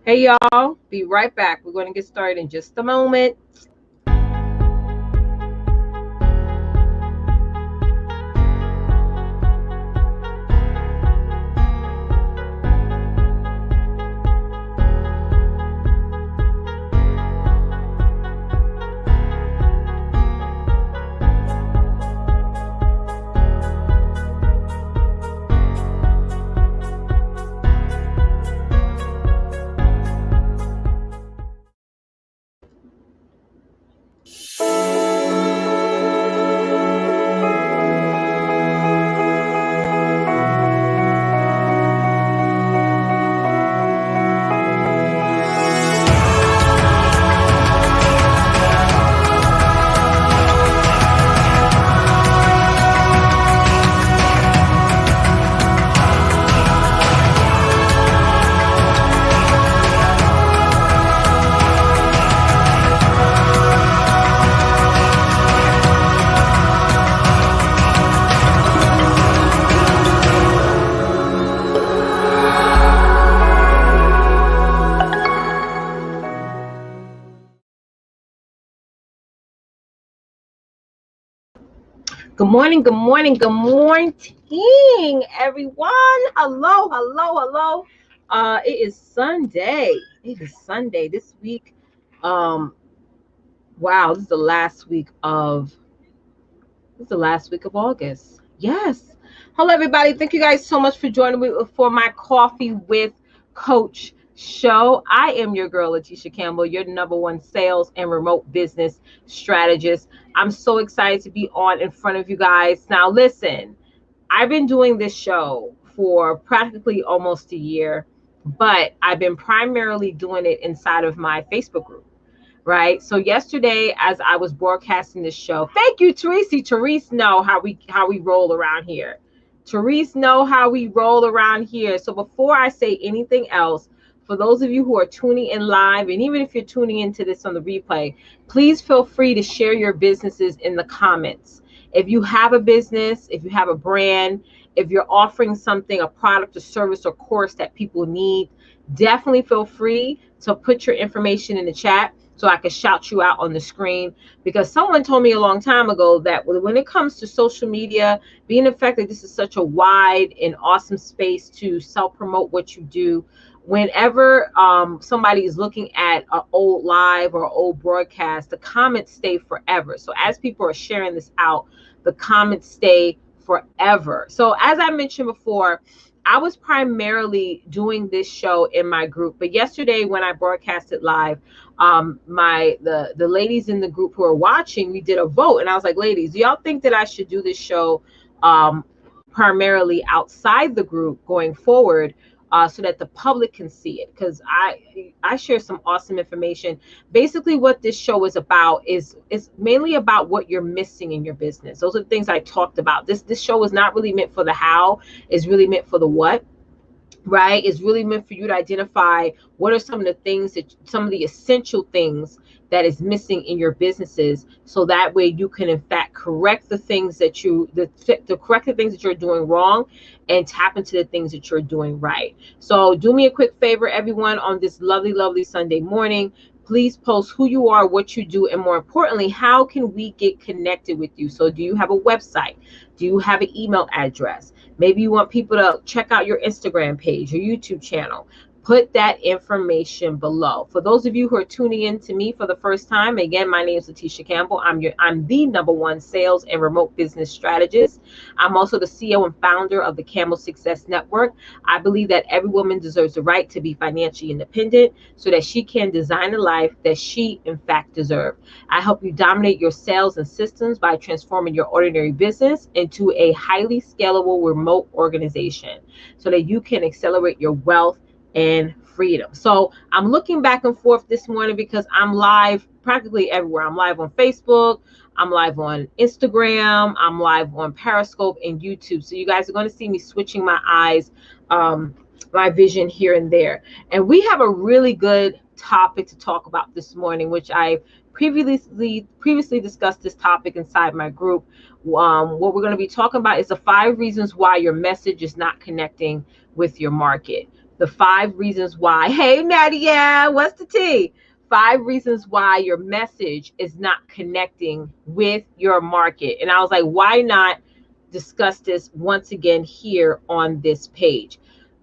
Hey, y'all. Be right back. We're going to get started in just a moment. Good morning, good morning, good morning, everyone. Hello, hello, hello. It is Sunday. It is Sunday this week. Wow, this is the last week of August. Yes. Hello, everybody. Thank you guys so much for joining me for my Coffee with Coach show. I am your girl, Letitia Campbell, your #1 sales and remote business strategist. I'm so excited to be on in front of you guys. Now, listen, I've been doing this show for practically almost a year, but I've been primarily doing it inside of my Facebook group. Right. So yesterday, as I was broadcasting this show, thank you, Therese know how we roll around here. Therese know how we roll around here. So before I say anything else, for those of you who are tuning in live, and even if you're tuning into this on the replay, please feel free to share your businesses in the comments. If you have a business, if you have a brand, if you're offering something, a product, a service, or course that people need, definitely feel free to put your information in the chat so I can shout you out on the screen, because someone told me a long time ago that when it comes to social media, being the fact that this is such a wide and awesome space to self-promote what you do, whenever somebody is looking at an old live or old broadcast, the comments stay forever. So as people are sharing this out, the comments stay forever. So as I mentioned before, I was primarily doing this show in my group, but yesterday when I broadcasted live, the ladies in the group who are watching, we did a vote, and I was like, ladies, do y'all think that I should do this show primarily outside the group going forward, so that the public can see it? Because I share some awesome information. Basically, what this show is about is mainly about what you're missing in your business. Those are the things I talked about. This show is not really meant for the how; it's really meant for the what. Right? It's really meant for you to identify what are some of the things some of the essential things that is missing in your businesses, so that way you can in fact correct the things that correct the things that you're doing wrong and tap into the things that you're doing right. So do me a quick favor, everyone, on this lovely Sunday morning. Please post who you are, what you do, and more importantly, how can we get connected with you? So do you have a website? Do you have an email address? Maybe you want people to check out your Instagram page, your YouTube channel. Put that information below. For those of you who are tuning in to me for the first time, again, my name is Letitia Campbell. I'm the #1 sales and remote business strategist. I'm also the CEO and founder of the Camel Success Network. I believe that every woman deserves the right to be financially independent so that she can design a life that she in fact deserves. I help you dominate your sales and systems by transforming your ordinary business into a highly scalable remote organization so that you can accelerate your wealth and freedom. So I'm looking back and forth this morning because I'm live practically everywhere. I'm live on Facebook, I'm live on Instagram, I'm live on Periscope and YouTube. So you guys are going to see me switching my eyes, my vision here and there. And we have a really good topic to talk about this morning, which I previously discussed this topic inside my group. What we're going to be talking about is the 5 reasons why your message is not connecting with your market. The 5 reasons why. Hey, Maddie, yeah, what's the tea? 5 reasons why your message is not connecting with your market. And I was like, why not discuss this once again here on this page?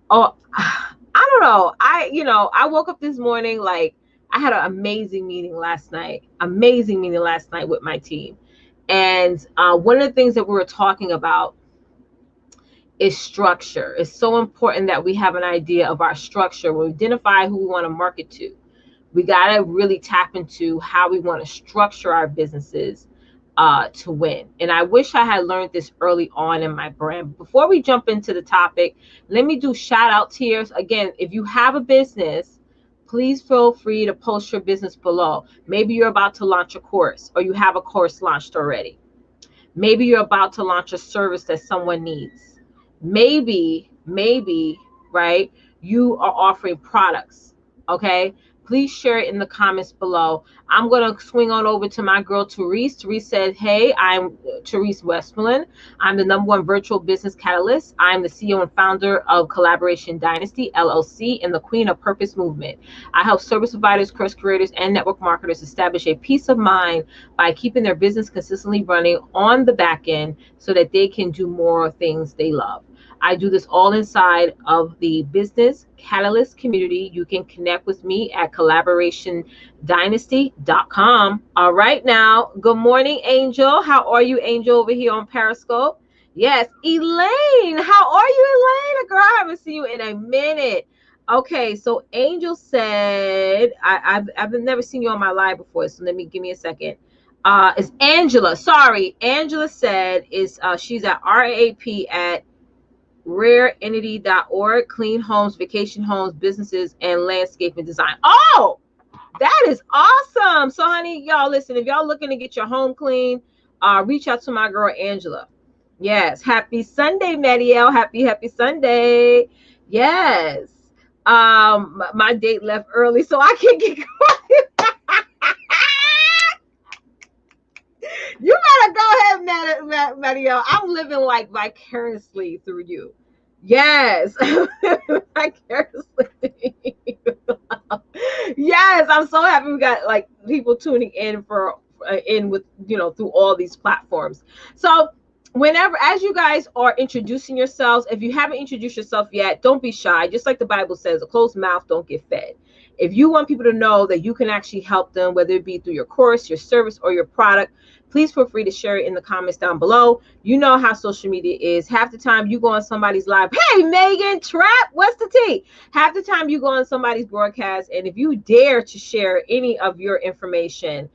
Oh, I don't know. I woke up this morning, like, I had an amazing meeting last night. With my team. And one of the things that we were talking about is structure. It's so important that we have an idea of our structure. When we identify who we want to market to, we got to really tap into how we want to structure our businesses to win. And I wish I had learned this early on in my brand. Before we jump into the topic, let me do shout outs here. Again, if you have a business, please feel free to post your business below. Maybe you're about to launch a course, or you have a course launched already. Maybe you're about to launch a service that someone needs. Maybe, right, you are offering products, okay? Please share it in the comments below. I'm going to swing on over to my girl, Therese. Therese said, hey, I'm Therese Westmoreland. I'm the #1 virtual business catalyst. I'm the CEO and founder of Collaboration Dynasty, LLC, and the queen of Purpose Movement. I help service providers, course creators, and network marketers establish a peace of mind by keeping their business consistently running on the back end so that they can do more things they love. I do this all inside of the Business Catalyst community. You can connect with me at collaborationdynasty.com. All right, now, good morning, Angel. How are you, Angel, over here on Periscope? Yes, Elaine. How are you, Elaine? Girl, I haven't seen you in a minute. Okay, so Angel said, I've never seen you on my live before, so give me a second. It's Angela. Sorry, Angela said she's at RAP at rareentity.org, clean homes, vacation homes, businesses, and landscaping design. Oh, that is awesome. So, honey, y'all, listen, if y'all looking to get your home clean, reach out to my girl, Angela. Yes. Happy Sunday, Marielle. Happy Sunday. Yes. My date left early, so I can't get going. You gotta go ahead, Marielle. I'm living like vicariously through you. Yes. Vicariously. Yes, I'm so happy we got like people tuning in with through all these platforms. So whenever, as you guys are introducing yourselves, if you haven't introduced yourself yet, don't be shy. Just like the Bible says, a closed mouth don't get fed. If you want people to know that you can actually help them, whether it be through your course, your service, or your product, please feel free to share it in the comments down below. You know how social media is. Half the time you go on somebody's live. Hey, Megan Trap, what's the tea? Half the time you go on somebody's broadcast, and if you dare to share any of your information,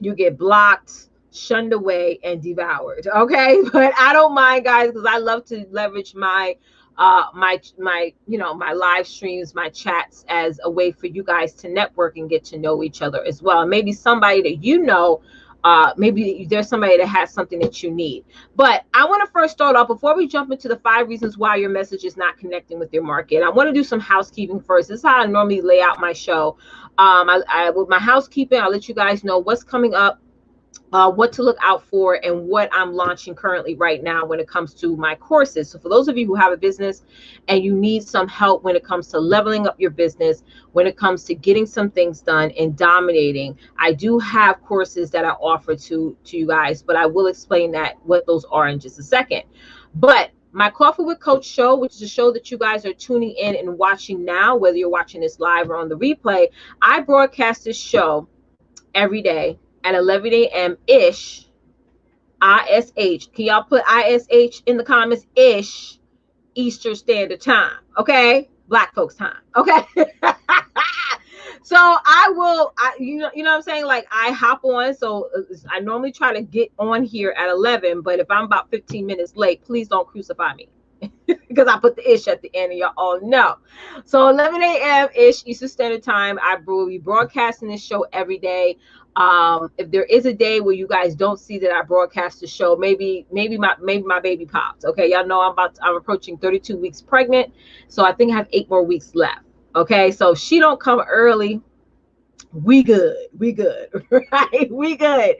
you get blocked, shunned away, and devoured. Okay, but I don't mind, guys, because I love to leverage my live streams, my chats, as a way for you guys to network and get to know each other as well. And maybe somebody that maybe there's somebody that has something that you need. But I want to first start off, before we jump into the 5 reasons why your message is not connecting with your market, I want to do some housekeeping first. This is how I normally lay out my show. With my housekeeping, I'll let you guys know what's coming up, what to look out for, and what I'm launching currently right now when it comes to my courses. So for those of you who have a business and you need some help when it comes to leveling up your business, when it comes to getting some things done and dominating, I do have courses that I offer to you guys, but I will explain what those are in just a second. But my Coffee with Coach show, which is a show that you guys are tuning in and watching now, whether you're watching this live or on the replay, I broadcast this show every day at 11 a.m. ish, ISH. Can y'all put ISH in the comments? Ish, Eastern Standard Time. Okay, Black folks time. Okay. So you know what I'm saying? Like, I hop on. So I normally try to get on here at 11, but if I'm about 15 minutes late, please don't crucify me. Because I put the ish at the end, and y'all all know. So 11 a.m. ish Eastern Standard Time. I will be broadcasting this show every day. If there is a day where you guys don't see that I broadcast the show, maybe my baby pops. Okay, y'all know I'm approaching 32 weeks pregnant, so I think I have 8 more weeks left. Okay, so if she don't come early, we good, right? We good.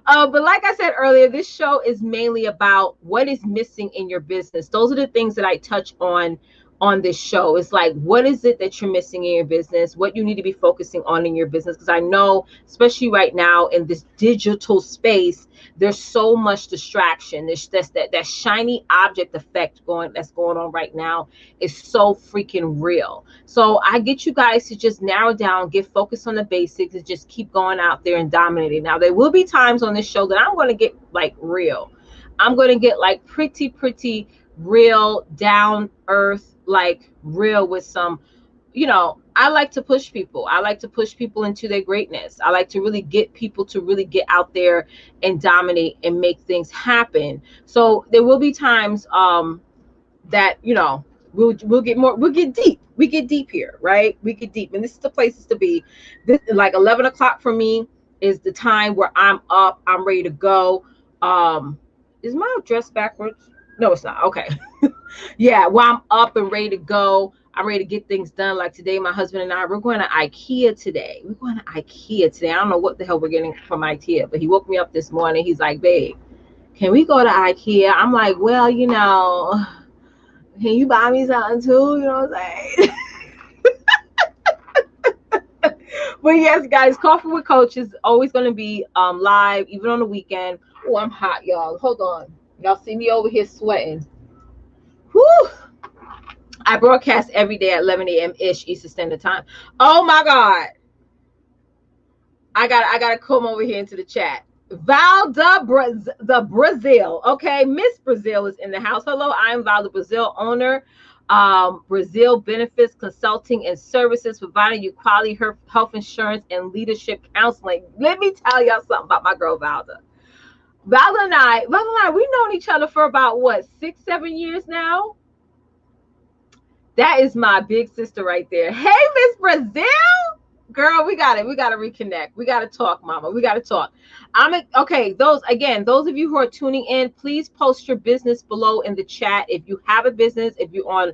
But like I said earlier, this show is mainly about what is missing in your business. Those are the things that I touch on on this show. It's like, what is it that you're missing in your business? What you need to be focusing on in your business? Because I know, especially right now in this digital space, there's so much distraction. There's that shiny object effect that's going on right now is so freaking real. So I get you guys to just narrow down, get focused on the basics, and just keep going out there and dominating. Now, there will be times on this show that I'm going to get like real. I'm going to get like pretty real, down earth, like real with some, I like to push people. I like to push people into their greatness. I like to really get people to really get out there and dominate and make things happen. So there will be times that, we'll get deep. We get deep here, right? We get deep. And this is the places to be. This, like 11 o'clock for me is the time where I'm up, I'm ready to go. Is my dress backwards? No, it's not. Okay. Yeah, well, I'm up and ready to go. I'm ready to get things done. Like today, my husband and I, we're going to IKEA today. I don't know what the hell we're getting from IKEA, but he woke me up this morning. He's like, babe, can we go to IKEA? I'm like, well, can you buy me something too? You know what I'm saying? But yes, guys, Coffee with Coach is always going to be live, even on the weekend. Oh, I'm hot, y'all. Hold on. Y'all see me over here sweating. Whew. I broadcast every day at 11 a.m. ish Eastern Standard Time. Oh my God. I gotta come over here into the chat. Val the Brazil. Okay, Miss Brazil is in the house. Hello, I'm Val the Brazil, owner. Brazil Benefits Consulting and Services, providing you quality health insurance and leadership counseling. Let me tell y'all something about my girl Valda. Valda and I, we've known each other for about what, 6-7 years now. That is my big sister right there. Hey, Miss Brazil. Girl, we got to reconnect. We got to talk, mama. We got to talk. Okay. Those of you who are tuning in, please post your business below in the chat. If you have a business, if you're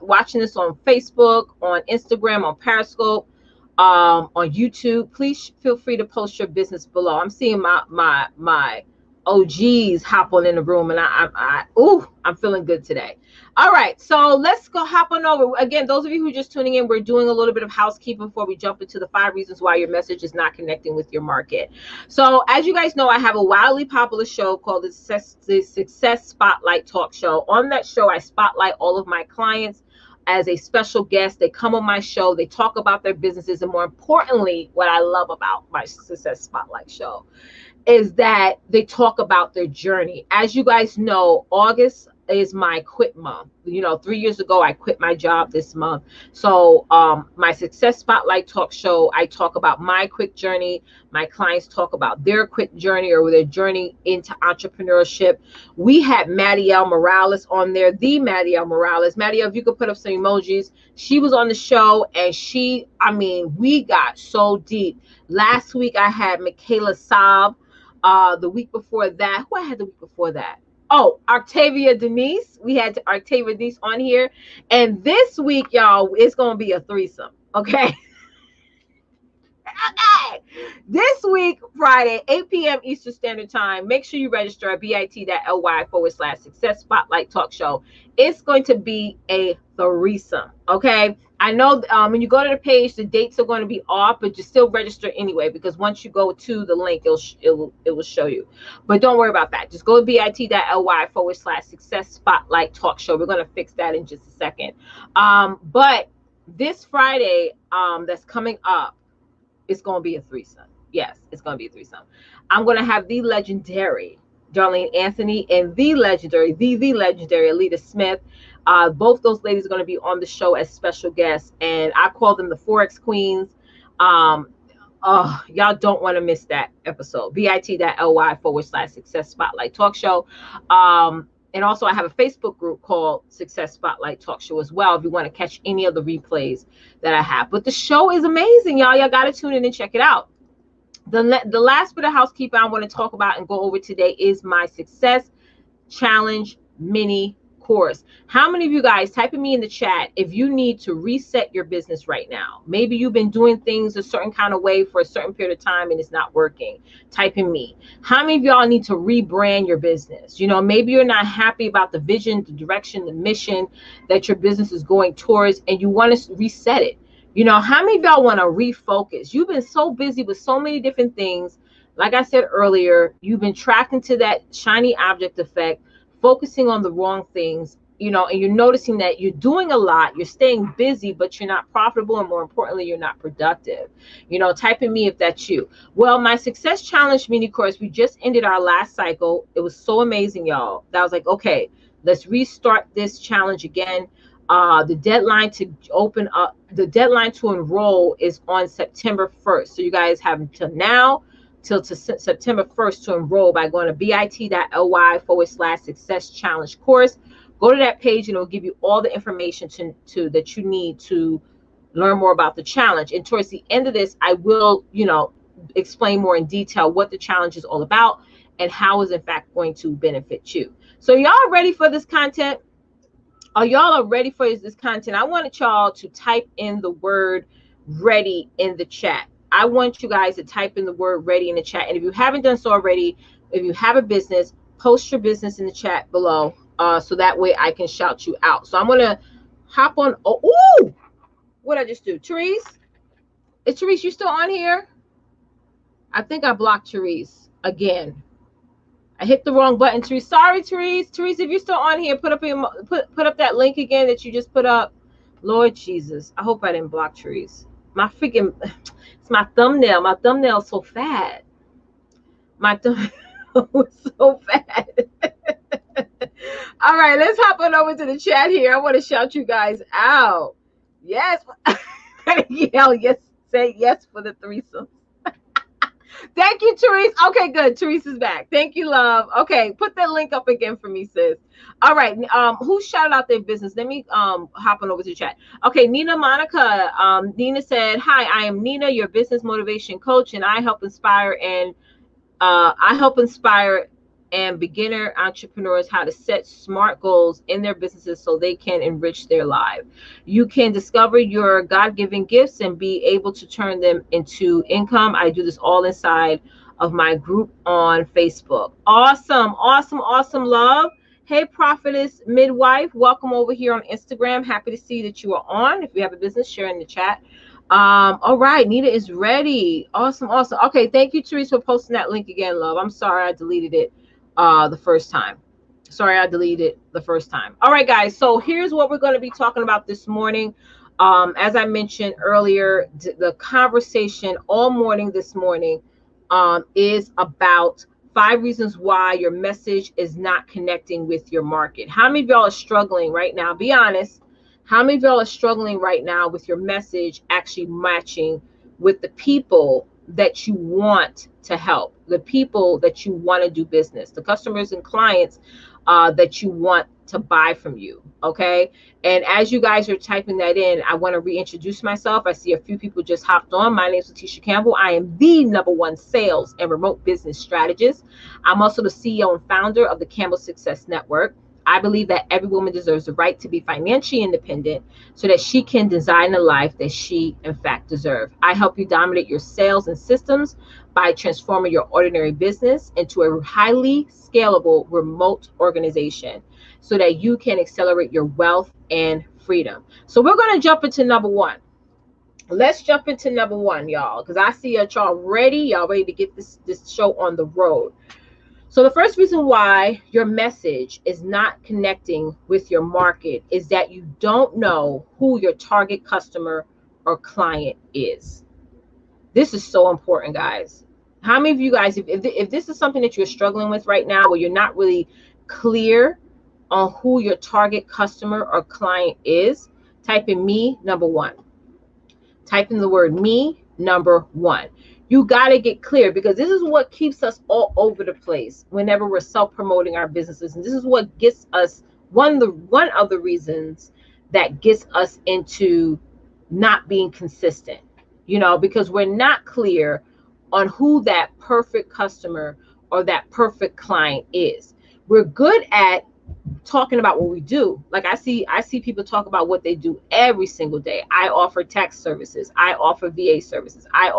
watching this on Facebook, on Instagram, on Periscope, on YouTube, please feel free to post your business below. I'm seeing my OGs hop on in the room, and I'm feeling good today. All right, so let's go hop on over. Again, those of you who are just tuning in, we're doing a little bit of housekeeping before we jump into the 5 reasons why your message is not connecting with your market. So as you guys know, I have a wildly popular show called the Success Spotlight Talk Show. On that show, I spotlight all of my clients as a special guest. They come on my show, they talk about their businesses, and more importantly, what I love about my Success Spotlight show is that they talk about their journey. As you guys know, August is my quit month. 3 years ago, I quit my job this month. So my Success Spotlight Talk Show, I talk about my quit journey. My clients talk about their quit journey or their journey into entrepreneurship. We had Marielle Morales on there, the Marielle Morales. Marielle, if you could put up some emojis. She was on the show, and we got so deep. Last week, I had Michaela Saab. The week before that, who I had the week before that? Oh, Octavia Denise. We had Octavia Denise on here. And this week, y'all, it's going to be a threesome. Okay. Okay. This week, Friday, 8 p.m. Eastern Standard Time. Make sure you register at bit.ly/Success Spotlight Talk Show. It's going to be a threesome. Okay. I know when you go to the page, the dates are going to be off, but you still register anyway, because once you go to the link, it will show you. But don't worry about that. Just go to bit.ly/Success Spotlight Talk Show. We're going to fix that in just a second. But this Friday that's coming up, it's going to be a threesome. Yes, it's going to be a threesome. I'm going to have the legendary Darlene Anthony and the legendary Alita Smith. Both those ladies are going to be on the show as special guests, and I call them the Forex Queens. Y'all don't want to miss that episode. bit.ly/Success Spotlight Talk Show. And also, I have a Facebook group called Success Spotlight Talk Show as well, if you want to catch any of the replays that I have. But the show is amazing, y'all. Y'all got to tune in and check it out. The last bit of housekeeping I want to talk about and go over today is my Success Challenge mini course. How many of you guys, type in me in the chat if you need to reset your business right now? Maybe you've been doing things a certain kind of way for a certain period of time and it's not working. Type in me. How many of y'all need to rebrand your business? You know, maybe you're not happy about the vision, the direction, the mission that your business is going towards, and you want to reset it. You know, how many of y'all want to refocus? You've been so busy with so many different things. Like I said earlier, you've been tracking to that shiny object effect, focusing on the wrong things, you know, and you're noticing that you're doing a lot, you're staying busy, but you're not profitable, and more importantly, you're not productive. You know, type in me if that's you. Well, my Success Challenge mini course, we just ended our last cycle. It was so amazing, y'all. That was like, okay, let's restart this challenge again. The deadline to open up, the deadline to enroll is on September 1st. So you guys have until now, till to September 1st to enroll by going to bit.ly/success challenge course. Go to that page and it'll give you all the information to that you need to learn more about the challenge. And towards the end of this, I will, you know, explain more in detail what the challenge is all about and how is in fact going to benefit you. So y'all ready for this content? Y'all are ready for this content? I wanted y'all to type in the word ready in the chat. I want you guys to type in the word ready in the chat. And if you haven't done so already, if you have a business, post your business in the chat below, so that way I can shout you out. So I'm going to hop on. Oh, ooh, what did I just do? Therese? Is Therese, you still on here? I think I blocked Therese again. I hit the wrong button, Therese. Sorry, Therese. Therese, if you're still on here, put up that link again that you just put up. Lord Jesus, I hope I didn't block Therese. My freaking, it's my thumbnail. My thumbnail's so fat. My thumbnail was so fat. All right, let's hop on over to the chat here. I want to shout you guys out. Yes. Yell yes. Say yes for the threesome. Thank you, Therese. Okay, good. Therese is back. Thank you, love. Okay, put that link up again for me, sis. All right. Who shouted out their business? Let me hop on over to the chat. Okay, Nina Monica. Nina said, "Hi, I am Nina, your business motivation coach, and I help inspire and beginner entrepreneurs how to set smart goals in their businesses so they can enrich their life. You can discover your God-given gifts and be able to turn them into income. I do this all inside of my group on Facebook." Awesome, awesome, awesome, love. Hey, Prophetess Midwife, welcome over here on Instagram. Happy to see that you are on. If you have a business, share in the chat. All right, Nita is ready. Awesome, awesome. Okay, thank you, Therese, for posting that link again, love. I'm sorry I deleted it the first time. Sorry, I deleted it the first time. All right, guys. So here's what we're going to be talking about this morning. As I mentioned earlier, the conversation all morning this morning is about 5 reasons why your message is not connecting with your market. How many of y'all are struggling right now? Be honest. How many of y'all are struggling right now with your message actually matching with the people that you want to help, the people that you want to do business, the customers and clients that you want to buy from you? Okay. And as you guys are typing that in, I want to reintroduce myself. I see a few people just hopped on. My name is Letitia Campbell. I am the #1 sales and remote business strategist. I'm also the CEO and founder of the Campbell Success Network. I believe that every woman deserves the right to be financially independent so that she can design a life that she, in fact, deserves. I help you dominate your sales and systems by transforming your ordinary business into a highly scalable remote organization so that you can accelerate your wealth and freedom. So we're going to jump into #1. Let's jump into #1, y'all, because I see y'all ready. Y'all ready to get this show on the road. So the first reason why your message is not connecting with your market is that you don't know who your target customer or client is. This is so important, guys. How many of you guys, if this is something that you're struggling with right now, where you're not really clear on who your target customer or client is, type in me, #1. Type in the word me, #1. You got to get clear, because this is what keeps us all over the place whenever we're self-promoting our businesses. And this is what gets us, one of the reasons that gets us into not being consistent, you know, because we're not clear on who that perfect customer or that perfect client is. We're good at talking about what we do. Like I see people talk about what they do every single day. I offer tax services. I offer VA services. I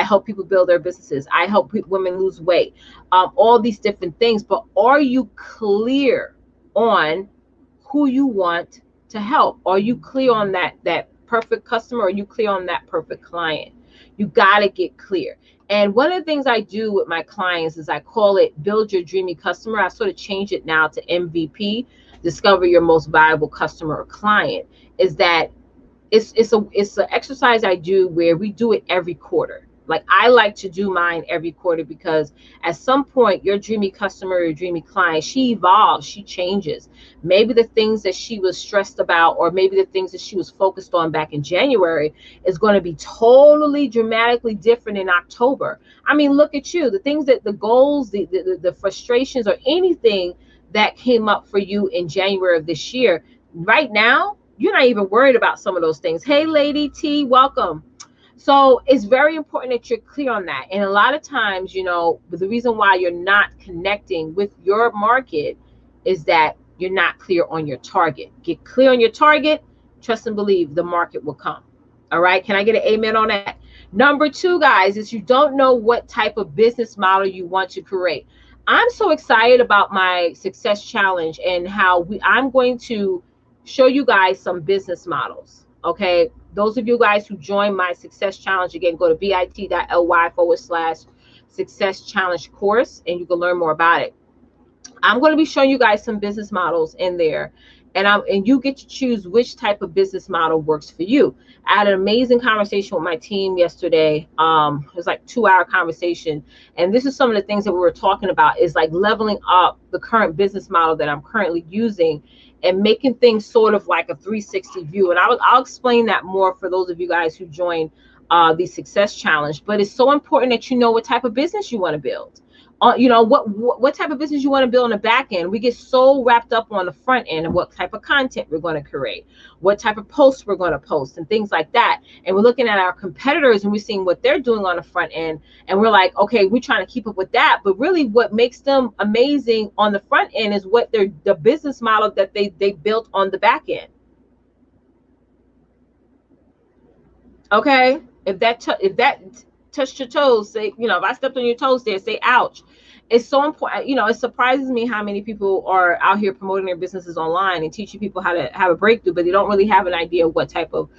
help people build their businesses. I help women lose weight. All these different things. But are you clear on who you want to help? Are you clear on that perfect customer? Are you clear on that perfect client? You got to get clear. And one of the things I do with my clients is I call it build your dreamy customer. I sort of change it now to MVP, discover your most valuable customer or client. Is that it's an exercise I do where we do it every quarter. Like I like to do mine every quarter because at some point your dreamy customer, your dreamy client, she evolves, she changes. Maybe the things that she was stressed about, or maybe the things that she was focused on back in January is going to be totally dramatically different in October. I mean, look at you, the things that the goals, the frustrations, or anything that came up for you in January of this year, right now, you're not even worried about some of those things. Hey, Lady T, welcome. So it's very important that you're clear on that. And a lot of times, you know, the reason why you're not connecting with your market is that you're not clear on your target. Get clear on your target, trust and believe the market will come. All right. Can I get an amen on that? Number two, guys, is you don't know what type of business model you want to create. I'm so excited about my success challenge and how I'm going to show you guys some business models. Okay. Those of you guys who join my success challenge, again, go to bit.ly/success challenge course and you can learn more about it. I'm going to be showing you guys some business models in there, and you get to choose which type of business model works for you. I had an amazing conversation with my team yesterday. It was like 2-hour conversation, and this is some of the things that we were talking about is like leveling up the current business model that I'm currently using and making things sort of like a 360 view. And I'll explain that more for those of you guys who join the success challenge. But it's so important that you know what type of business you want to build. You know what type of business you want to build on the back end. We get so wrapped up on the front end and what type of content we're going to create, what type of posts we're going to post, and things like that. And we're looking at our competitors and we're seeing what they're doing on the front end, and we're like, okay, we're trying to keep up with that. But really, what makes them amazing on the front end is what the business model that they built on the back end. Okay, if that touched your toes, say, you know, if I stepped on your toes there, say ouch. It's so important. You know, it surprises me how many people are out here promoting their businesses online and teaching people how to have a breakthrough, but they don't really have an idea of what type of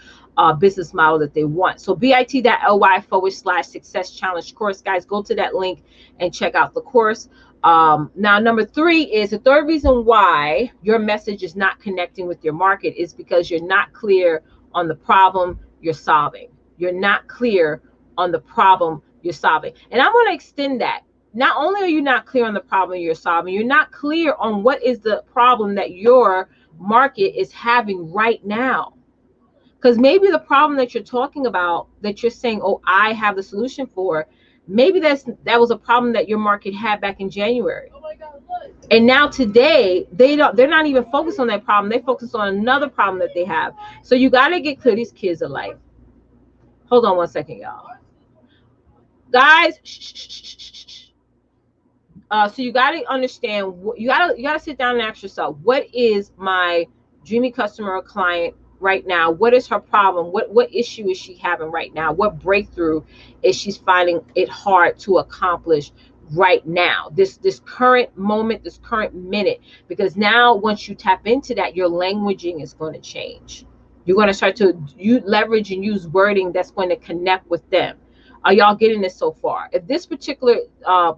business model that they want. So bit.ly/success challenge course, guys, go to that link and check out the course. Now, number 3 is the third reason why your message is not connecting with your market is because you're not clear on the problem you're solving. You're not clear on the problem you're solving. And I'm going to extend that. Not only are you not clear on the problem you're solving, you're not clear on what is the problem that your market is having right now. Because maybe the problem that you're talking about, that you're saying, oh, I have the solution for, maybe that was a problem that your market had back in January. Oh my God, look. And now today, they're not even focused on that problem. They focus on another problem that they have. So you got to get clear. These kids are like, hold on one second, y'all. Guys, so you got to understand, you got to sit down and ask yourself, what is my dreamy customer or client right now? What is her problem? What issue is she having right now? What breakthrough is she finding it hard to accomplish right now, this current moment, this current minute? Because now once you tap into that, your languaging is going to change. You're going to start to leverage and use wording that's going to connect with them. Are y'all getting this so far? If this particular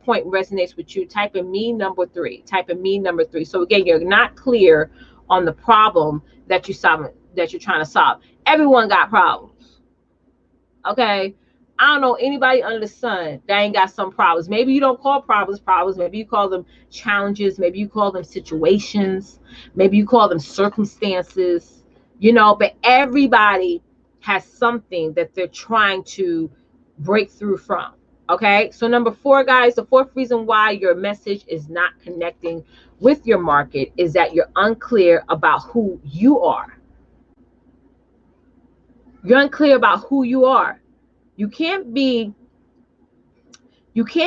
point resonates with you, type in me number 3. Type in me number 3. So again, you're not clear on the problem that you're trying to solve. Everyone got problems. Okay. I don't know anybody under the sun that ain't got some problems. Maybe you don't call problems problems. Maybe you call them challenges. Maybe you call them situations. Maybe you call them circumstances. You know, but everybody has something that they're trying to break through from. Okay, so number 4, guys, the 4th reason why your message is not connecting with your market is that you're unclear about who you are. You're unclear about who you are. You can't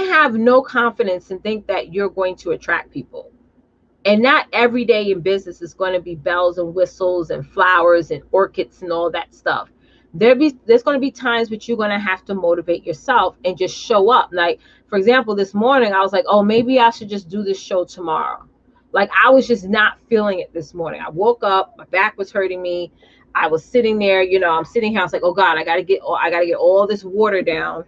have no confidence and think that you're going to attract people. And not every day in business is going to be bells and whistles and flowers and orchids and all that stuff. There's going to be times which you're going to have to motivate yourself and just show up. Like, for example, this morning I was like, oh, maybe I should just do this show tomorrow. Like, I was just not feeling it this morning. I woke up, my back was hurting me. I was sitting there, I'm sitting here. I was like, oh God, I gotta get all this water down,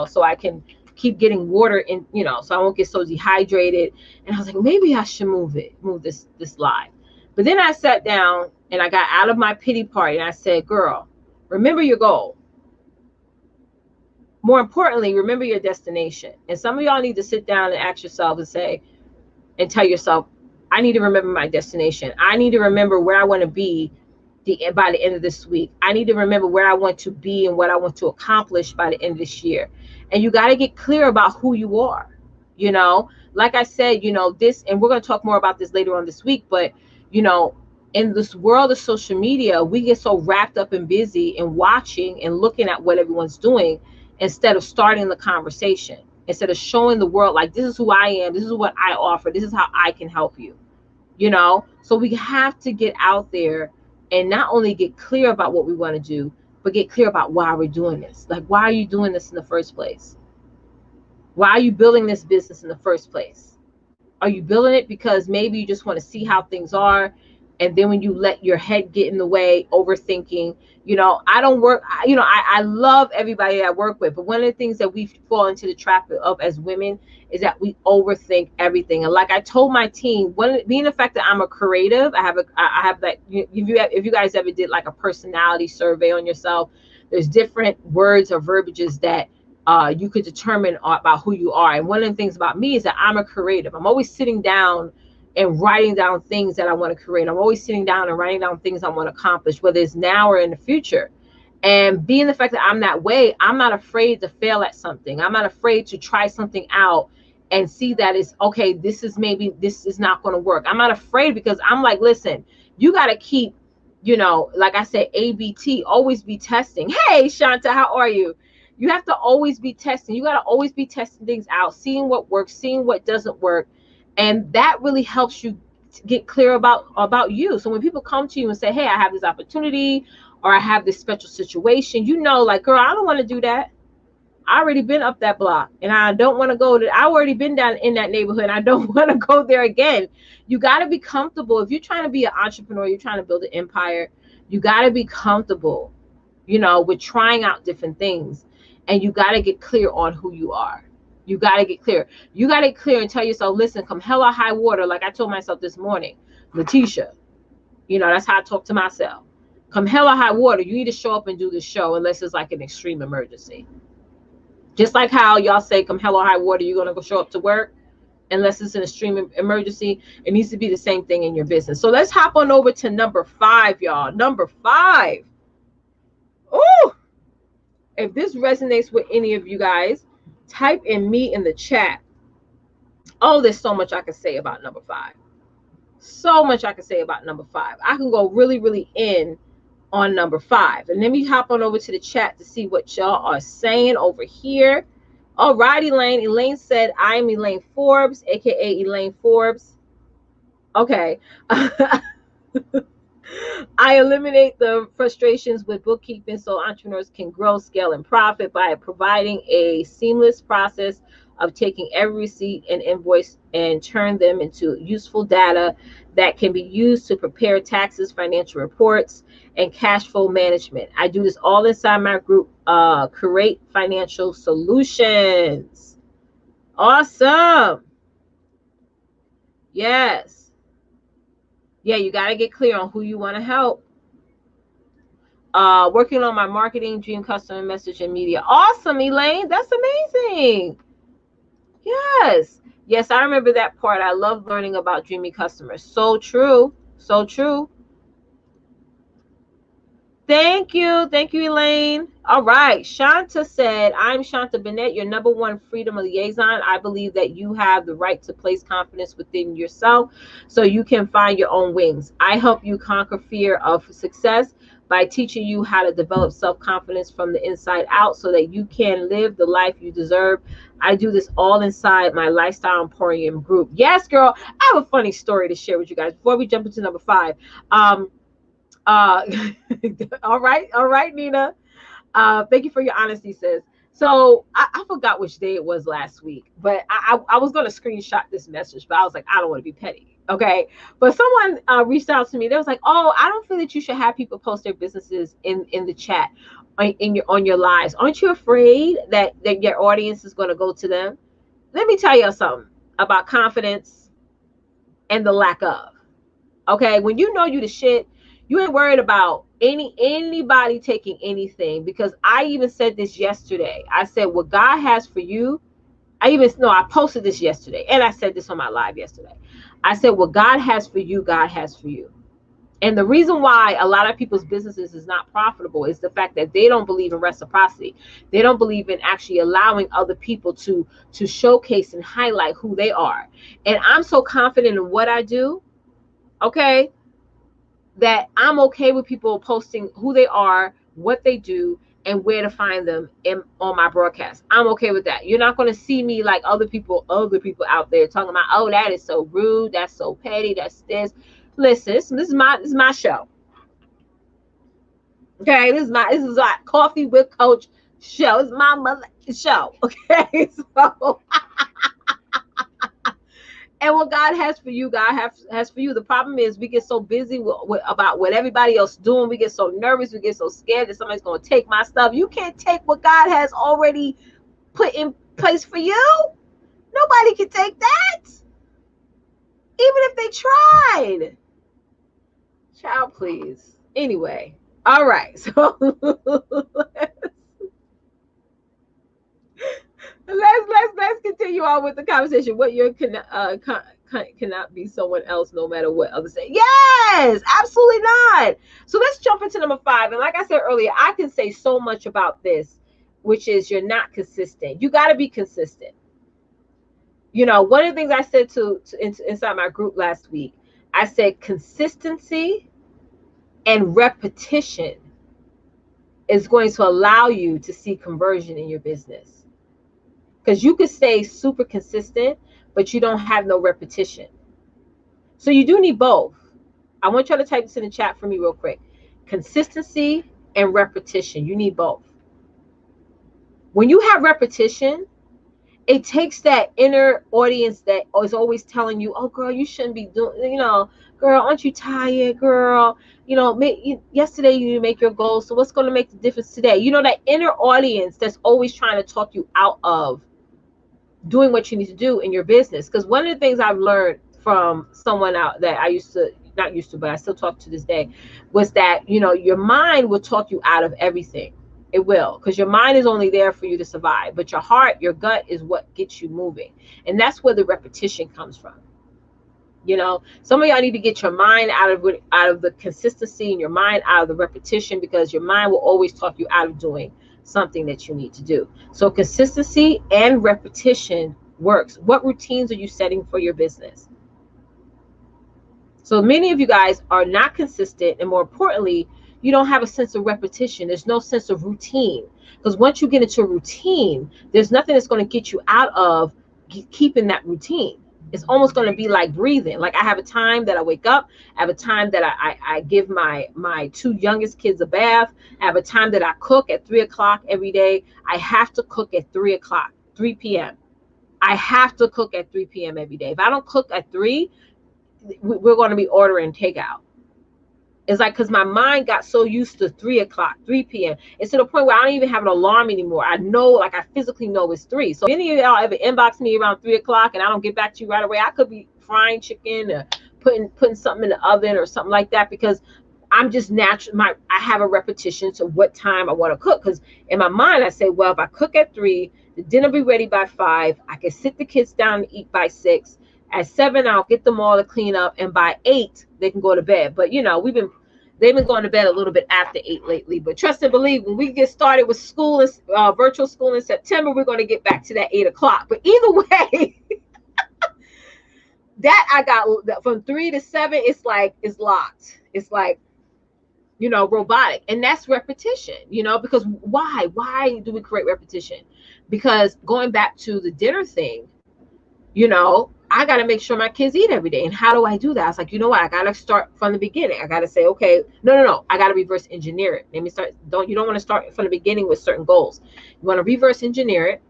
so I can keep getting water in, so I won't get so dehydrated. And I was like, maybe I should move this live. But then I sat down and I got out of my pity party and I said, girl, remember your goal. More importantly, remember your destination. And some of y'all need to sit down and ask yourself and tell yourself, I need to remember my destination. I need to remember where I want to be by the end of this week. I need to remember where I want to be and what I want to accomplish by the end of this year. And you got to get clear about who you are. Like I said, this, and we're going to talk more about this later on this week, but in this world of social media, we get so wrapped up and busy and watching and looking at what everyone's doing instead of starting the conversation, instead of showing the world, like, this is who I am, this is what I offer, this is how I can help you. So we have to get out there and not only get clear about what we want to do, but get clear about why we're doing this. Like, why are you doing this in the first place? Why are you building this business in the first place? Are you building it because maybe you just want to see how things are? And then when you let your head get in the way, overthinking, I love everybody that I work with, but one of the things that we fall into the trap of as women is that we overthink everything. And like I told my team, being the fact that I'm a creative, I have that, if you guys ever did like a personality survey on yourself, there's different words or verbiages that you could determine about who you are. And one of the things about me is that I'm a creative. I'm always sitting down and writing down things that I want to create. I'm always sitting down and writing down things I want to accomplish, whether it's now or in the future. And being the fact that I'm that way, I'm not afraid to fail at something. I'm not afraid to try something out and see that it's okay. This is not going to work. I'm not afraid because I'm like, listen, you got to keep, like I said, ABT, always be testing. Hey, Shanta, how are you? You have to always be testing. You got to always be testing things out, seeing what works, seeing what doesn't work. And that really helps you get clear about you. So when people come to you and say, hey, I have this opportunity or I have this special situation, like, girl, I don't want to do that. I already been up that block and I don't want to go to, I already been down in that neighborhood and I don't want to go there again. You got to be comfortable. If you're trying to be an entrepreneur, you're trying to build an empire, you got to be comfortable, with trying out different things. And you got to get clear on who you are. You got to get clear. You got to get clear and tell yourself, listen, come hell or high water. Like I told myself this morning, Letitia, that's how I talk to myself. Come hell or high water, you need to show up and do this show unless it's like an extreme emergency. Just like how y'all say, come hell or high water, you're going to go show up to work unless it's an extreme emergency. It needs to be the same thing in your business. So let's hop on over to number 5, y'all. Number 5. Ooh. If this resonates with any of you guys, type in me in the chat. Oh, there's so much I can say about number 5. So much I can say about number 5. I can go really, really in on number 5. And let me hop on over to the chat to see what y'all are saying over here. All right, Elaine. Elaine said, I'm Elaine Forbes, aka Elaine Forbes. Okay. I eliminate the frustrations with bookkeeping so entrepreneurs can grow, scale, and profit by providing a seamless process of taking every receipt and invoice and turn them into useful data that can be used to prepare taxes, financial reports, and cash flow management. I do this all inside my group, Create Financial Solutions. Awesome. Yes. Yeah, you got to get clear on who you want to help. Working on my marketing, dream customer message, and media. Awesome, Elaine. That's amazing. Yes. Yes, I remember that part. I love learning about dreamy customers. So true. So true. Thank you. Thank you, Elaine. All right. Shanta said, I'm Shanta Bennett, your number 1 freedom liaison. I believe that you have the right to place confidence within yourself so you can find your own wings. I help you conquer fear of success by teaching you how to develop self-confidence from the inside out so that you can live the life you deserve. I do this all inside my Lifestyle Emporium group. Yes, girl. I have a funny story to share with you guys before we jump into number 5. Uh, all right, Nina. Thank you for your honesty, sis. So I forgot which day it was last week, but I was going to screenshot this message, but I was like, I don't want to be petty. Okay. But someone reached out to me. They was like, oh, I don't feel that you should have people post their businesses in the chat on your lives. Aren't you afraid that your audience is going to go to them? Let me tell you something about confidence and the lack of. Okay. When you know you the shit, you ain't worried about anybody taking anything, because I even said this yesterday. I said, what God has for you, I posted this yesterday, and I said this on my live yesterday. I said, what God has for you, God has for you. And the reason why a lot of people's businesses is not profitable is the fact that they don't believe in reciprocity. They don't believe in actually allowing other people to showcase and highlight who they are. And I'm so confident in what I do, okay, that I'm okay with people posting who they are, what they do, and where to find them on my broadcast. I'm okay with that. You're not going to see me like other people out there talking about, oh, that is so rude, that's so petty, that's this. Listen, this is my show. Okay, this is my Coffee with Coach show. It's my mother show. Okay, so and what God has for you, God has for you. The problem is we get so busy about what everybody else is doing. We get so nervous. We get so scared that somebody's going to take my stuff. You can't take what God has already put in place for you. Nobody can take that. Even if they tried. Child, please. Anyway. All right. So let's continue on with the conversation. What your cannot be someone else, no matter what others say. Yes, absolutely not. So let's jump into number 5. And like I said earlier, I can say so much about this, which is you're not consistent. You got to be consistent. You know, one of the things I said inside my group last week, I said consistency and repetition is going to allow you to see conversion in your business. Because you could stay super consistent, but you don't have no repetition. So you do need both. I want y'all to type this in the chat for me real quick. Consistency and repetition. You need both. When you have repetition, it takes that inner audience that is always telling you, oh, girl, you shouldn't be doing, girl, aren't you tired, girl? Yesterday you didn't make your goals, so what's going to make the difference today? You know, that inner audience that's always trying to talk you out of doing what you need to do in your business. Because one of the things I've learned from someone out that I but I still talk to this day, was that, your mind will talk you out of everything. It will, because your mind is only there for you to survive, but your heart, your gut is what gets you moving. And that's where the repetition comes from. Some of y'all need to get your mind out of the consistency and your mind out of the repetition, because your mind will always talk you out of doing something that you need to do. So consistency and repetition works. What routines are you setting for your business? So many of you guys are not consistent, and more importantly, you don't have a sense of repetition. There's no sense of routine, because once you get into a routine, there's nothing that's going to get you out of keeping that routine. It's almost going to be like breathing. Like, I have a time that I wake up. I have a time that I give my 2 youngest kids a bath. I have a time that I cook at 3 o'clock every day. I have to cook at 3 p.m. I have to cook at 3 p.m. every day. If I don't cook at 3, we're going to be ordering takeout. It's like, because my mind got so used to 3 p.m. It's to the point where I don't even have an alarm anymore. I know, like, I physically know it's 3. So if any of y'all ever inbox me around 3 o'clock and I don't get back to you right away, I could be frying chicken or putting something in the oven or something like that, because I'm just natural. I have a repetition to what time I want to cook. Because in my mind, I say, well, if I cook at 3, the dinner will be ready by 5. I can sit the kids down and eat by 6. At 7, I'll get them all to clean up, and by 8, they can go to bed. But they've been going to bed a little bit after 8 lately. But trust and believe, when we get started with school, virtual school in September, we're going to get back to that 8 o'clock. But either way, that I got from 3 to 7. It's locked. It's like robotic. And that's repetition, because why do we create repetition? Because going back to the dinner thing, I got to make sure my kids eat every day. And how do I do that? I was like, you know what? I got to start from the beginning. I got to say, okay, no. I got to reverse engineer it. Let me start. You don't want to start from the beginning with certain goals. You want to reverse engineer it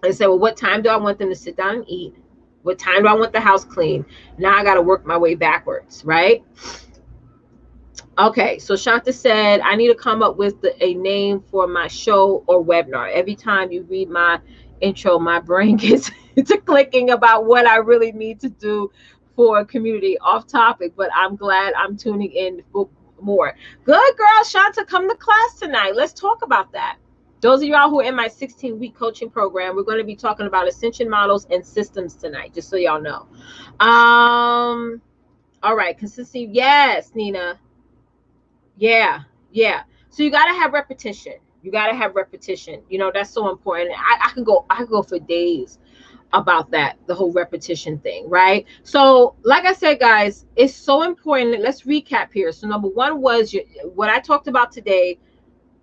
and say, well, what time do I want them to sit down and eat? What time do I want the house clean? Now I got to work my way backwards, right? Okay, so Shanta said, I need to come up with a name for my show or webinar. Every time you read my intro, my brain gets to clicking about what I really need to do for a community. Off topic, but I'm glad I'm tuning in for more. Good girl, Shanta, come to class tonight. Let's talk about that. Those of y'all who are in my 16-week coaching program, we're going to be talking about ascension models and systems tonight, just so y'all know. All right, consistency. Yes, Nina. Yeah. So you got to have repetition. That's so important. I can go for days about that, the whole repetition thing, right? So like I said, guys, it's so important. Let's recap here. So number one was what I talked about today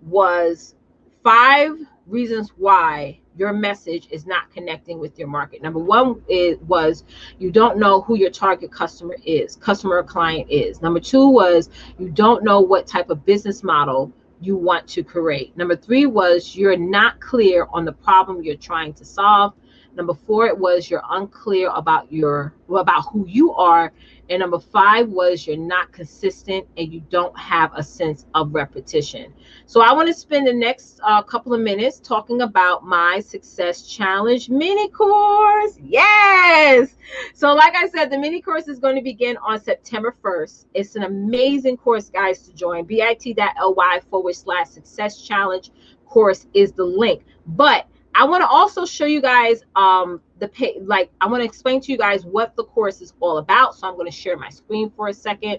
was 5 reasons why your message is not connecting with your market. Number one was you don't know who your target customer or client is. Number 2 was you don't know what type of business model you want to create. Number 3 was you're not clear on the problem you're trying to solve. Number 4, it was you're unclear about who you are. And number 5 was you're not consistent and you don't have a sense of repetition. So I want to spend the next couple of minutes talking about my Success Challenge mini course. Yes. So like I said, the mini course is going to begin on September 1st. It's an amazing course, guys, to join. bit.ly/Success Challenge course is the link. But I want to also show you guys I want to explain to you guys what the course is all about. So I'm going to share my screen for a second.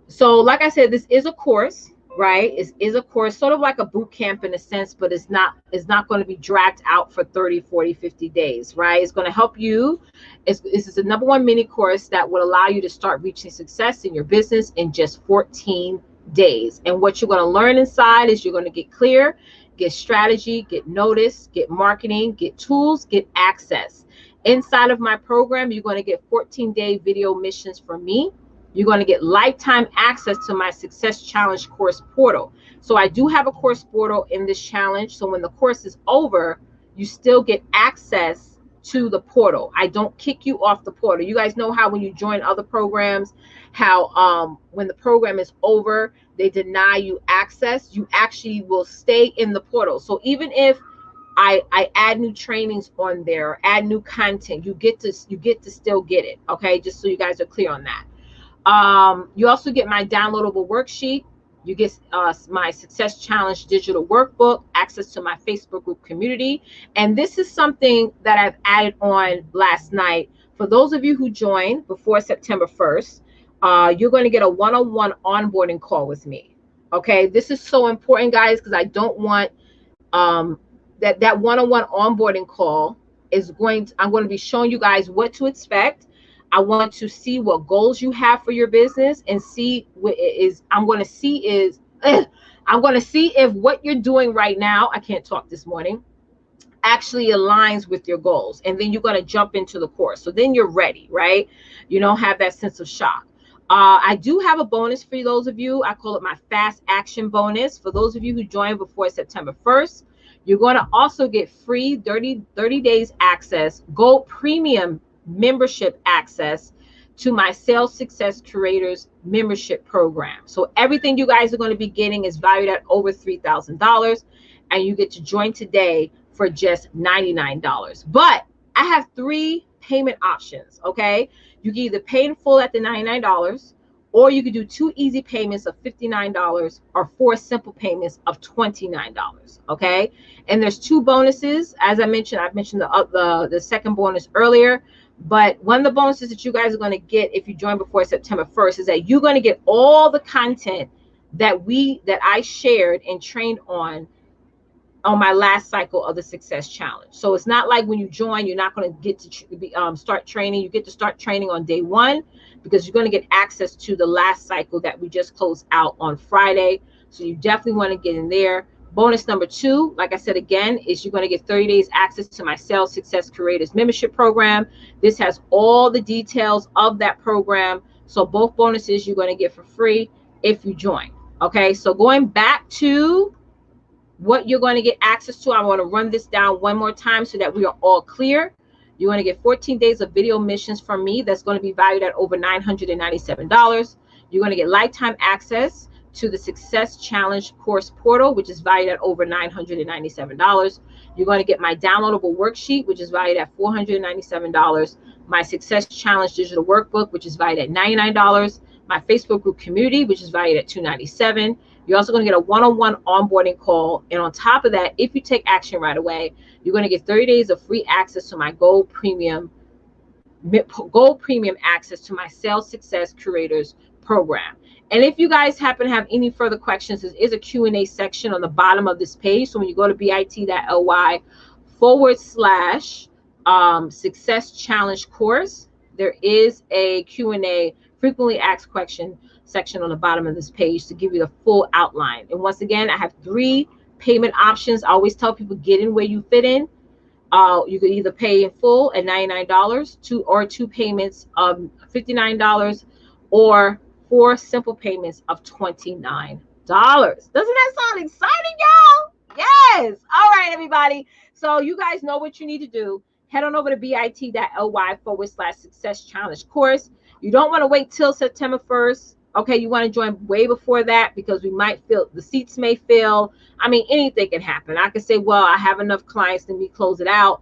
So like I said, this is a course, right? It is a course, sort of like a boot camp in a sense, but it's not going to be dragged out for 30, 40, 50 days, right? It's going to help you. This is the number 1 mini course that will allow you to start reaching success in your business in just 14 days. And what you're going to learn inside is you're going to get clear, get strategy, get notice, get marketing, get tools, get access. Inside of my program, you're going to get 14-day video missions from me. You're going to get lifetime access to my Success Challenge course portal. So I do have a course portal in this challenge. So when the course is over, you still get access to the portal. I don't kick you off the portal. You guys know how when you join other programs, how when the program is over, they deny you access. You actually will stay in the portal. So even if I add new trainings on there, add new content, you get to still get it. Okay, just so you guys are clear on that. You also get my downloadable worksheet. You get my Success Challenge digital workbook, access to my Facebook group community. And this is something that I've added on last night. For those of you who joined before September 1st, you're going to get a one-on-one onboarding call with me. Okay, this is so important, guys, because I don't want that one-on-one onboarding call I'm going to be showing you guys what to expect. I want to see what goals you have for your business and I'm going to see if what you're doing right now, I can't talk this morning, actually aligns with your goals. And then you're going to jump into the course. So then you're ready, right? You don't have that sense of shock. I do have a bonus for those of you. I call it my fast action bonus. For those of you who joined before September 1st, you're going to also get free 30 days access, gold premium membership access to my Sales Success Creators membership program. So everything you guys are going to be getting is valued at over $3,000, and you get to join today for just $99. But I have 3 payment options, okay? You can either pay in full at the $99, or you could do 2 easy payments of $59 or 4 simple payments of $29, okay? And there's 2 bonuses. As I mentioned, I've mentioned the second bonus earlier. But one of the bonuses that you guys are going to get if you join before September 1st is that you're going to get all the content that I shared and trained on on my last cycle of the Success Challenge. So it's not like when you join, you're not going to get to start training. You get to start training on day one because you're going to get access to the last cycle that we just closed out on Friday. So you definitely want to get in there. Bonus number 2, like I said again, is you're going to get 30 days access to my Sales Success Creators membership program. This has all the details of that program. So both bonuses you're going to get for free if you join. Okay, so going back to what you're going to get access to, I want to run this down one more time so that we are all clear. You're going to get 14 days of video missions from me. That's going to be valued at over $997. You're going to get lifetime access to the Success Challenge course portal, which is valued at over $997. You're going to get my downloadable worksheet, which is valued at $497. My Success Challenge digital workbook, which is valued at $99. My Facebook group community, which is valued at $297. You're also going to get a one-on-one onboarding call. And on top of that, if you take action right away, you're going to get 30 days of free access to my Gold Premium access to my Sales Success Creators program. And if you guys happen to have any further questions, there is a Q&A section on the bottom of this page. So when you go to bit.ly/Success Challenge course, there is a Q&A, frequently asked question section on the bottom of this page to give you the full outline. And once again, I have 3 payment options. I always tell people, get in where you fit in. You could either pay in full at $99, 2 payments of $59, or 4 simple payments of $29. Doesn't that sound exciting, y'all? Yes. All right, everybody. So you guys know what you need to do. Head on over to bit.ly/Success Challenge course. You don't want to wait till September 1st. Okay, you want to join way before that because we might fill, the seats may fill. I mean, anything can happen. I could say, well, I have enough clients, let me close it out.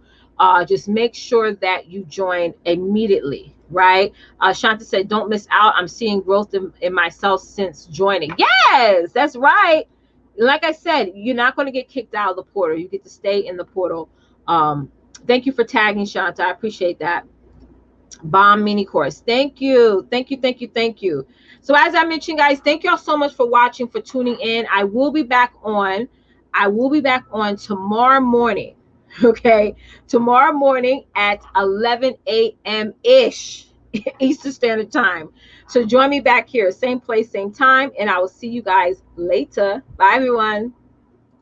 Just make sure that you join immediately, right? Shanta said, don't miss out. I'm seeing growth in myself since joining. Yes, that's right. Like I said, you're not going to get kicked out of the portal. You get to stay in the portal. Thank you for tagging, Shanta. I appreciate that. Bomb mini course. Thank you. Thank you. Thank you. Thank you. So as I mentioned, guys, thank y'all so much for watching, for tuning in. I will be back on tomorrow morning. Okay. Tomorrow morning at 11 a.m. ish Eastern Standard Time. So join me back here, same place, same time, and I will see you guys later. Bye, everyone.